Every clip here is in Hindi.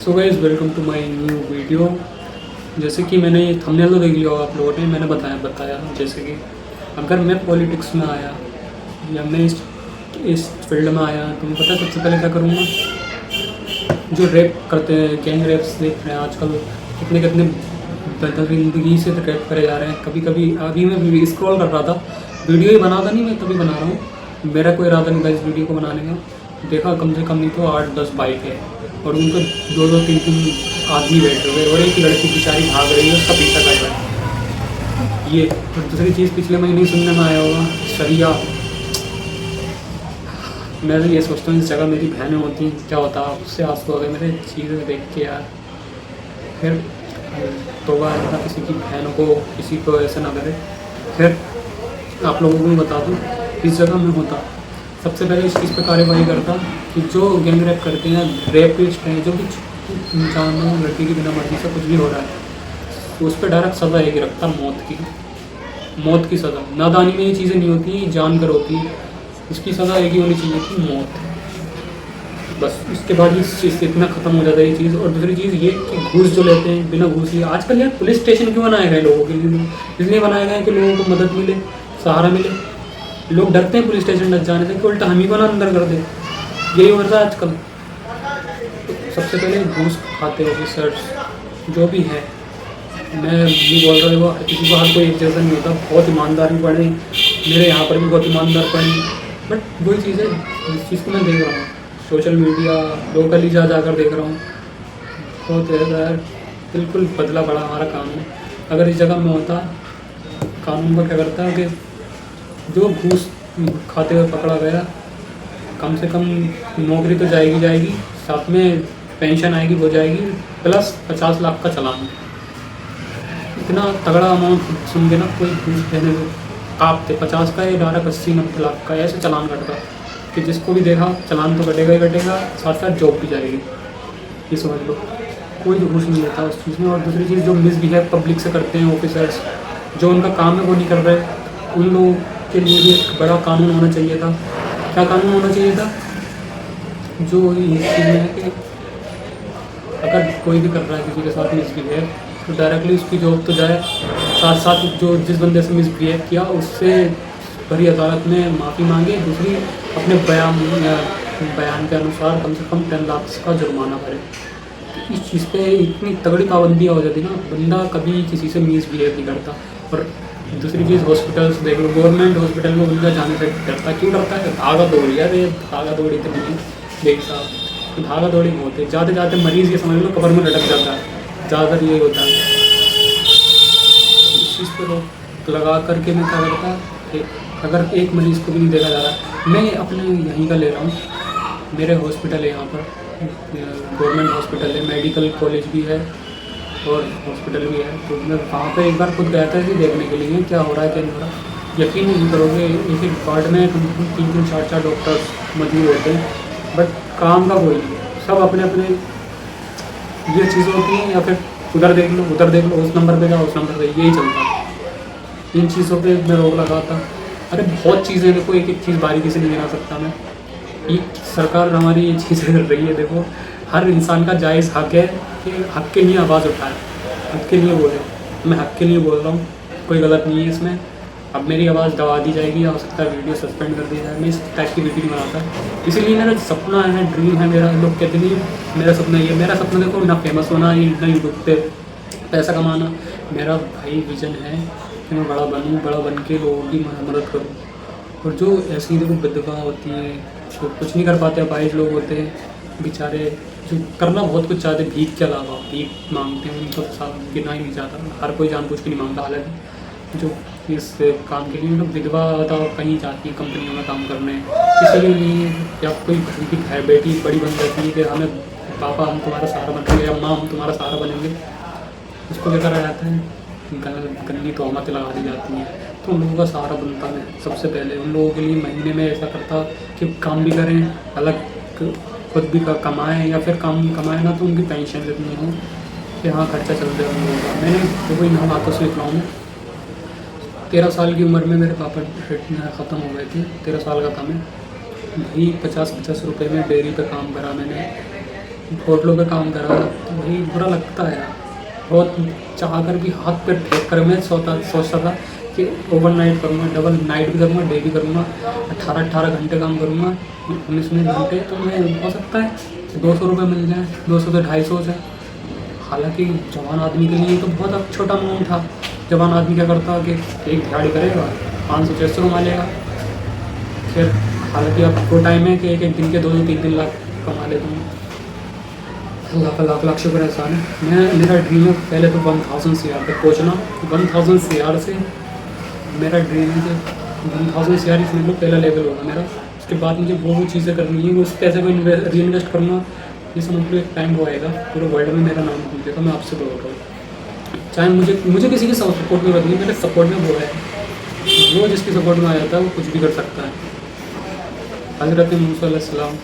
So guys welcome to my new video. जैसे कि मैंने ये थंबनेल तो देख लिया होगा आप लोगों ने, मैंने बताया जैसे कि अगर मैं पॉलिटिक्स में आया या मैं इस फील्ड में आया तो मैं पता है सबसे पहले क्या करूँगा। जो रेप करते हैं, गैंग रेप्स देख रहे हैं आजकल, कितने कितने बदतमीजी से रेप करे जा रहे हैं। कभी कभी अभी मैं स्क्रॉल कर रहा था, वीडियो ही बना था नहीं, मैं तभी बना रहा हूँ। मेरा कोई इरादा नहीं था इस वीडियो को बनाने का। देखा कम से कम नहीं तो 8-10 बाइक है और उन पर 2-3 आदमी बैठे हुए और एक ही लड़की बेचारी भाग रही है, उसका पीछा कर रहा है। ये और दूसरी चीज़ पिछले महीने सुनने में आया होगा, सरिया। मैं तो ये सोचता हूँ इस जगह मेरी बहनें होती क्या होता, उससे आंसू आ गए मेरे चीज़ें देख के यार। फिर तौबा है ना किसी की बहनों को, किसी को ऐसा ना करे। फिर आप लोगों को भी बता दूँ, इस जगह में होता सबसे पहले इस चीज़ पर कार्रवाई करता कि जो गैंग रेप करते हैं, रेपिस्ट हैं, जो भी इंसान हो, लड़की की बिना मर्जी से कुछ भी हो रहा है तो उस पर डायरेक्ट सज़ा एक ही रखता, मौत की सज़ा। नादानी में ये चीज़ें नहीं होती, जानकर होती है। उसकी सज़ा एक ही होनी चाहिए थी, मौत। बस इसके बाद इस चीज़ से इतना ख़त्म हो जाता है ये चीज़। और दूसरी चीज़ ये कि घूस जो लेते हैं बिना घूस लिए, आजकल यार पुलिस स्टेशन क्यों बनाए गए लोगों के लिए? इसलिए बनाए गए कि लोगों को मदद मिले, सहारा मिले। लोग डरते हैं पुलिस स्टेशन तक जाने से कि उल्टा हम ही को ना अंदर कर दे। यही हो रहा है आजकल। तो सबसे पहले घूस खाते ऑफिसर्स जो भी है, मैं ये बोल रहा हूँ, किसी को हर कोई एक जैसा नहीं होता। बहुत ईमानदार भी पड़े, मेरे यहाँ पर भी बहुत ईमानदार पड़े, बट वही चीज़ है जिस चीज़ को मैं देख रहा हूँ सोशल मीडिया, लोकली जाकर देख रहा हूँ। बहुत है यार, बिल्कुल बदला पड़ा हमारा कानून। अगर इस जगह में होता, कानून को क्या करता है कि जो घूस खाते हुए पकड़ा गया, कम से कम नौकरी तो जाएगी, साथ में पेंशन आएगी, हो जाएगी, प्लस 50 लाख का चालान। इतना तगड़ा अमाउंट सुन के ना कोई घूस देने में काँपते। 50 का या डायरेक्ट 80-90 लाख का ऐसे चालान कटता कि जिसको भी देखा चालान तो कटेगा ही कटेगा, साथ साथ जॉब भी जाएगी। ये समझ लो, कोई घूस नहीं लेता उस चीज़ में। और दूसरी चीज़, जो मिसबिहेव पब्लिक से करते हैं ऑफिसर्स, जो उनका काम है वो नहीं कर रहे, उन लोगों के लिए भी एक बड़ा कानून होना चाहिए था। क्या कानून होना चाहिए था? जो ये चीज़ है कि अगर कोई भी कर रहा है किसी के साथ मिसबिहेव तो डायरेक्टली उसकी जॉब तो जाए, साथ साथ जो जिस बंदे से मिसबिहेव किया उससे भरी अदालत में माफ़ी मांगे। दूसरी, अपने बयान के अनुसार कम से कम 10 लाख का जुर्माना भरे। तो इस चीज़ पे इतनी तगड़ी पाबंदियाँ हो जाती ना, बंदा कभी किसी से मिसबिहेव नहीं करता। और दूसरी चीज़, हॉस्पिटल्स देख लो, गवर्नमेंट हॉस्पिटल में बंदा जाने से डरता। क्यों डरता है? भागा दौड़ी। यार ये भागा दौड़ी तो नहीं देख साहब, तो भागा दौड़ी नहीं होते। जाते जाते मरीज़ ये समझ लो कब्र में लटक जाता है, ज़्यादातर यही होता है। इस चीज़ पर रोक लगा करके मैं क्या करता कि अगर एक मरीज़ को भी नहीं देखा जा रहा, मैं अपने यहीं का ले रहा हूँ, मेरे हॉस्पिटल है यहाँ पर, गवर्नमेंट हॉस्पिटल है, मेडिकल कॉलेज भी है और हॉस्पिटल भी है। तो मैं वहाँ पे एक बार खुद गया था इसे देखने के लिए क्या हो रहा है क्या नहीं हो रहा। यकीन नहीं करोगे, एक एक वार्ड में कम से कम 3-3, 4-4 डॉक्टर्स मौजूद होते हैं, बट काम का कोई नहीं। सब अपने अपने ये चीज़ें होती हैं, या फिर उधर देख लो, उस नंबर पे जाओ, उस नंबर पे, यही चलता है। इन चीज़ों पे मैं रोक लगाता। अरे बहुत चीज़ें, देखो एक एक चीज़ बारीकी से नहीं गिना सकता मैं। ये सरकार हमारी ये चीज़ें कर रही है। देखो, हर इंसान का जायज़ हक है कि हक के लिए आवाज़ उठाए, हक के लिए बोले। मैं हक के लिए बोल रहा हूँ, कोई गलत नहीं है इसमें। अब मेरी आवाज़ दबा दी जाएगी, हो सकता है वीडियो सस्पेंड कर दिया जाए। मैं इस टाइप की वीडियो नहीं बनाता, इसीलिए मेरा सपना है, ड्रीम है मेरा। लोग कहते नहीं मेरा सपना ये, मेरा सपना देखो ना फेमस होना, ना यूट्यूब पे पैसा कमाना। मेरा भाई विजन है कि मैं बड़ा बनूँ, बड़ा बन के लोगों की मदद करूँ। और जो ऐसी देखो विधवा होती है, जो कुछ नहीं कर पाते, अपाहिज लोग होते हैं बेचारे, जो करना बहुत कुछ चाहते, भीख के अलावा भीख मांगते हैं, उनको तो साथ गिना ही नहीं जाता। हर कोई जानबूझ के नहीं मांगता। हालांकि जो इस काम के लिए मतलब विधवा बताओ कहीं जाती है कंपनियों में काम करने, इसलिए नहीं, या कोई घर की है बेटी बड़ी बन जाती है कि हमें पापा हम तुम्हारा सहारा बनेंगे, या माँ हम तुम्हारा सहारा बनेंगे, उसको क्या करा जाता है, गंदी तोहमतें लगा दी जाती हैं। तो उन लोगों का सहारा बनता है सबसे पहले। उन लोगों के लिए महीने में ऐसा करता कि काम भी करें, अलग खुद भी कमाएँ, या फिर काम कमाएँ ना तो उनकी पेंशन इतनी हो कि हाँ खर्चा चल रहा है उन लोगों का। मैंने देखो इन हाथों से लिखवाऊँ, मैं 13 साल की उम्र में मेरे पापा ख़त्म हो गए थे। 13 साल का था मैं, वही 50-50 रुपये में डेयरी पे काम करा मैंने। होटलों पे काम करा, तो वही बुरा लगता है यार। बहुत चाह कर भी हाथ पे फेंक कर मैं सोचता था कि ओवरनाइट करूँगा, डबल नाइट भी करूँगा, डे भी करूँगा, 18-18 घंटे काम करूँगा, 19-19 घंटे, तो मैं हो सकता है 200 रुपये मिल जाए, 200 से 250 से। हालांकि जवान आदमी के लिए तो बहुत छोटा अमाउंट था। जवान आदमी क्या करता कि एक दिहाड़ी करेगा, 500-600 कमा लेगा। फिर हालांकि अब वो टाइम है कि एक एक दिन के 2-2 3-3 लाख कमा लेता हूँ। अल्लाह का लाख लाख शुक्र एहसान है। मैं मेरा ड्रीम है पहले तो 1000 CR तक पहुँचना। 1000 CR से मेरा ड्रीम है कि 1000 CR समझ लो पहला लेवल होगा मेरा। उसके बाद मुझे वो चीज़ें करनी है, उस पैसे को री इन्वेस्ट करूँगा। ये समझ लो एक टाइम वो आएगा पूरे वर्ल्ड में मेरा नाम घूम देगा। मैं आपसे बोल रहा हूँ, चाहे मुझे किसी की सपोर्ट में नहीं, मेरे सपोर्ट में वो है, वो जिसकी सपोर्ट में आ जाता है वो कुछ भी कर सकता है। हज़रत मूसा अलैहिस्सलाम,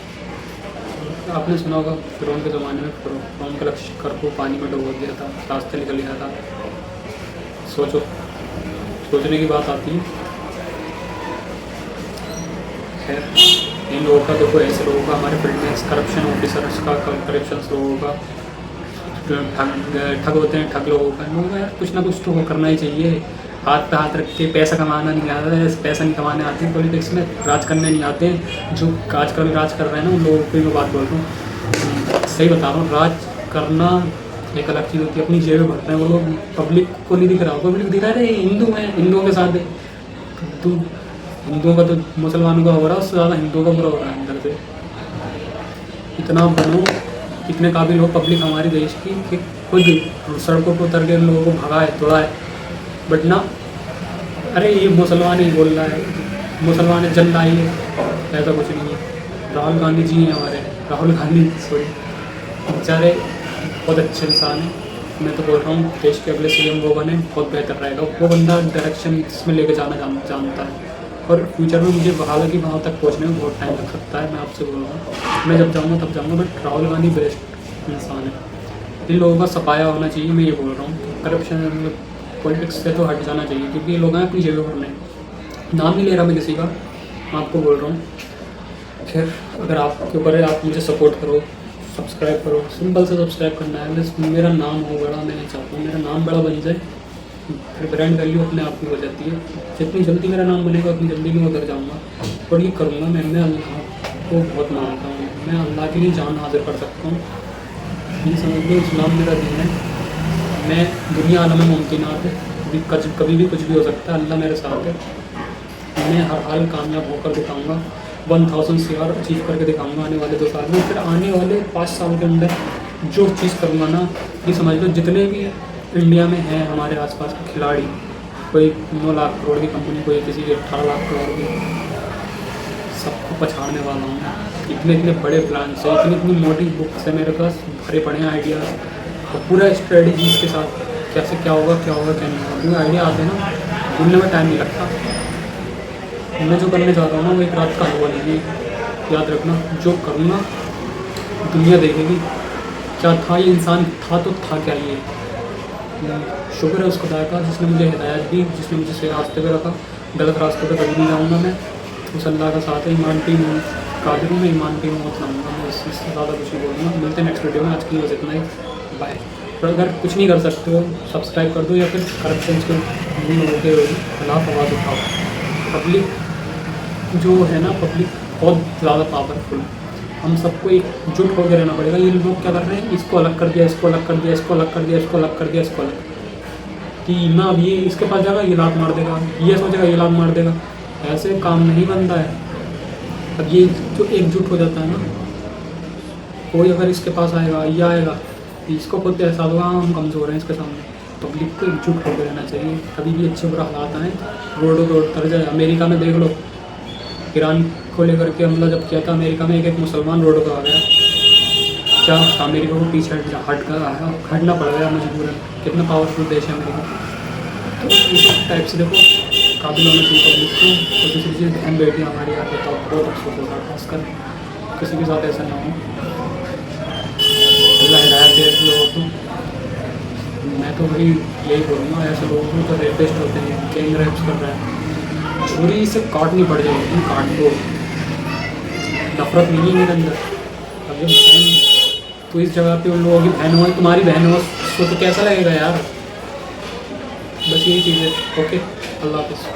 आपने सुना होगा फ़िरौन के ज़माने में फ़िरौन का लश्कर को पानी में डुबो दिया था, रास्ते निकल गया था। सोचने की बात आती है। खैर, इन लोगों का देखो, ऐसे लोगों का हमारे फील्ड में करप्शन ऑफिसर्स का, करप्शन लोगों का, ठग होते हैं, ठग लोगों का यार कुछ ना कुछ तो करना ही चाहिए। हाथ पे हाथ रख के पैसा कमाना नहीं आता है, पैसा नहीं कमाने आते हैं, पॉलिटिक्स में राज करने नहीं आते हैं। जो आजकल राज कर रहे हैं ना उन लोगों की मैं बात बोल रहा हूँ, सही बता रहा हूँ। राज करना एक अलग चीज़ होती है, अपनी जेबें भरते हैं वो लोग, पब्लिक को नहीं दिख रहा। पब्लिक दिख रहा है हिंदू हैं, हिंदुओं के साथ हिंदुओं का तो मुसलमानों का हो रहा है, उससे ज़्यादा हिंदुओं का बुरा हो रहा है अंदर से। इतना बनो, इतने काबिल हो पब्लिक हमारे देश की कि खुद सड़कों पर उतर के लोगों को भगाए दौड़ाए, बट ना, अरे ये मुसलमान ही बोल रहा है, मुसलमान है जल लाई है, ऐसा कुछ नहीं है। राहुल गांधी जी हैं हमारे, राहुल गांधी सॉरी, बेचारे बहुत अच्छे इंसान हैं। मैं तो बोल रहा हूँ देश के अगले CM वो बने, बहुत बेहतर रहेगा। वो बंदा डायरेक्शन इसमें लेके जाना जानता है, और फ्यूचर में मुझे हालांकि वहाँ तक पहुँचने में बहुत टाइम लग सकता है। मैं आपसे बोल रहा हूँ, मैं जब जाऊँगा तब जाऊँगा, बट राहुल गांधी बेस्ट इंसान है। इन लोगों का सफाया होना चाहिए। मैं ये बोल रहा हूँ करप्शन पॉलिटिक्स से तो हट जाना चाहिए, क्योंकि ये लोग हैं अपनी जगह पर नहीं। नाम नहीं ले रहा मैं किसी का, मैं आपको बोल रहा हूँ। खैर, अगर आपके ऊपर है, आप मुझे सपोर्ट करो, सब्सक्राइब करो, सिंपल से सब्सक्राइब करना है। बस मेरा नाम हो बड़ा, मैं नहीं चाहता हूँ मेरा नाम बड़ा बन जाए, फिर ब्रांड वैल्यू अपने आप की हो जाती है। जितनी जल्दी मेरा नाम बनेगा उतनी जल्दी मैं उधर जाऊँगा, और ये करूँगा। मैं अल्लाह को बहुत मानता हूँ, मैं अल्लाह के लिए जान हाजिर कर सकता हूँ। ये समझ लो इस्लाम मेरा दीन है। मैं दुनिया आलम में मुमकिनात है, कभी भी कुछ भी हो सकता है, अल्लाह मेरे साथ है। मैं हर हाल कामयाब होकर दिखाऊंगा, 1000 CR अचीव करके दिखाऊंगा आने वाले 2 साल में। फिर आने वाले 5 साल के अंदर जो चीज़ करूँगा ना, ये समझ लो जितने भी इंडिया में हैं हमारे आसपास के खिलाड़ी, कोई 9 लाख करोड़ की कंपनी, कोई किसी की 18 लाख करोड़ की, सबको पछाड़ने वाला हूँ। इतने बड़े प्लान से, इतनी मोटी बुक्स है मेरे पास, भरे पड़े हैं आइडियाज़, और पूरा स्ट्रेटजीज़ के साथ कैसे क्या होगा क्या नहीं होगा। क्योंकि आइडिया आते हैं ना, ढूंढने में टाइम नहीं लगता। मैं जो करने जा रहा हूँ ना वो एक रात का हुआ नहीं, याद रखना। जो करूँगा दुनिया देखेगी क्या था ये इंसान, था तो था क्या ये। शुक्र है उस खुदा का जिसने मुझे हिदायत दी, जिसने मुझे सही रास्ते पे रखा। गलत रास्ते पे कभी नहीं जाऊँगा मैं, उस अल्लाह का साथ है। ईमान की कादिर हूँ मैं, ईमान की मौत लाऊँगा मैं, इससे ज़्यादा कुछ नहीं बोलूँगा। मिलते हैं नेक्स्ट वीडियो में, आज के लिए बस इतना ही, बाय। और अगर कुछ नहीं कर सकते हो सब्सक्राइब कर दो, या फिर करप्शन के लोगों के खिलाफ आवाज़ उठाओ। पब्लिक जो है ना, पब्लिक बहुत ज़्यादा पावरफुल, हम सबको एकजुट होकर रहना पड़ेगा। ये लोग क्या कर रहे हैं, इसको अलग कर दिया, इसको अलग कर दिया, इसको अलग कर दिया, इसको अलग कर दिया, इसको अलग, कि ना अब ये इसके पास जाएगा ये लात मार देगा, ये सोचेगा ये लात मार देगा। ऐसे काम नहीं बनता है। अब ये जो एकजुट हो जाता है ना, कोई अगर इसके पास आएगा, ये आएगा, इसको खुद एहसास होगा हम कमज़ोर हैं इसके सामने। पब्लिक को एकजुट होकर रहना चाहिए। कभी भी अच्छे बुरा हालात आए, रोडों पर उतर जाए। अमेरिका में देख लो, ईरान को लेकर के हमला जब किया था अमेरिका में, एक मुसलमान रोड पर आ गया, क्या अमेरिका को पीछे हटना पड़ गया मजबूरन। कितना पावरफुल देश है अमेरिका। तो इस टाइप से देखो काबिल होना चाहिए पब्लिक को। तो दूसरी चीज़ बहन बेटी हमारी आती है तो बहुत अफसोस होगा, खासकर किसी के साथ ऐसा ना हो। अल्लाह हिदायत दे ऐसे लोगों को। मैं तो भाई यही बोलूँगा, ऐसे लोगों को तो रेपिस्ट होते हैं, गैंग रेप्स कर रहे हैं, छुरी से काटनी पड़ जाएगी, काट दो। नफरत नहीं है मेरे अंदर। अब जब बहन तो इस जगह पे उन लोगों की बहन हो, तुम्हारी बहन हो, उसको तो कैसा लगेगा यार। बस यही चीज़ है। ओके, अल्लाह हाफ़िज़।